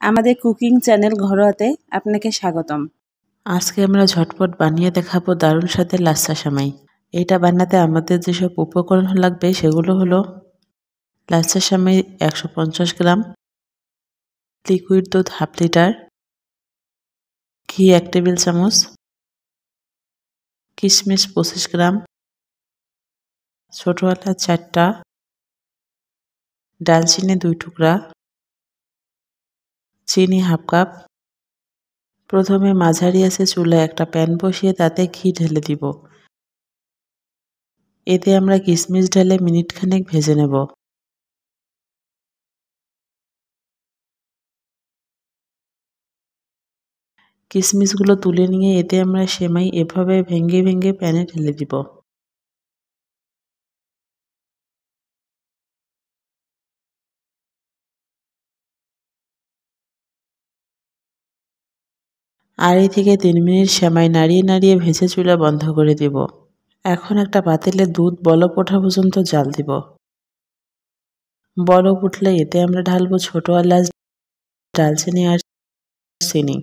আমাদের cooking channel ঘরোয়াতে আপনাকে স্বাগতম। আজকে আমরা ঝটপট বানিয়ে দেখাবো দারুণ স্বাদের লাচ্ছা সেমাই। এটা বানাতে আমাদের যেসব উপকরণ লাগবে সেগুলো হলো লাচ্ছা সেমাই 150 গ্রাম, লিকুইড দুধ হাফ লিটার, ঘি 1 টেবিল চামচ, কিশমিশ 25 গ্রাম, ছোট এলাচ 4টা, ডালচিনি 2 টুকরা, চিনি হাফ কাপ। প্রথমে মাঝারি আঁচে চুলায় একটা প্যান বসিয়ে তাতে ঘি ঢেলে দিব। এতে আমরা কিশমিশ ঢেলে মিনিট খানেক ভেজে নেব। কিশমিশগুলো তুলে নিয়ে এতে আমরা সেমাই এভাবে ভেঙে ভেঙে প্যানে ঢেলে দিব। আড়াই থেকে 3 মিনিট সেমাই নাড়িয়ে নাড়িয়ে ভেজে চুলা বন্ধ করে দিব। এখন একটা পাতিলে দুধ বলক ওঠা পর্যন্ত জাল দিব। বলক উঠলে এতে আমরা ঢালবো ছোট এলাচ, ডালচিনি আর চিনি।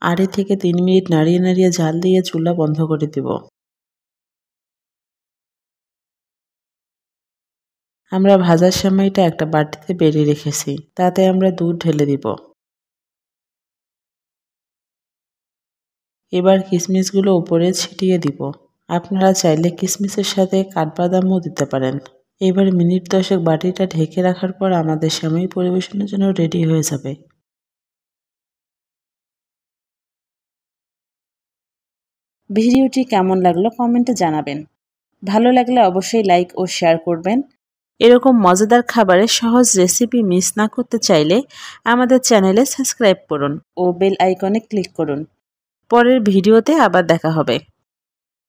আড়াই থেকে 3 মিনিট নাড়িয়ে নাড়িয়ে জাল দিয়ে চুলা বন্ধ করে দিব। আমরা ভাজার সেমাইটা একটা বাটিতে বেড়ে রেখেছি, তাতে আমরা দুধ ঢেলে দিব। এবার কিশমিশগুলো উপরে ছিটিয়ে দিব। আপনারা চাইলে কিশমিশের সাথে কাঠবাদামও দিতে পারেন। এবার মিনিট 10 বাটিটা ঢেকে রাখার পর আমাদের সেমাই পরিবেশনের জন্য রেডি হয়ে যাবে। ভিডিওটি কেমন লাগলো কমেন্টে জানাবেন। ভালো লাগলে অবশ্যই লাইক ও শেয়ার করবেন। এরকম মজাদার খাবারের সহজ রেসিপি মিস না করতে চাইলে আমাদের চ্যানেলে সাবস্ক্রাইব করুন ও বেল আইকনে ক্লিক করুন। পরের ভিডিওতে আবার দেখা হবে।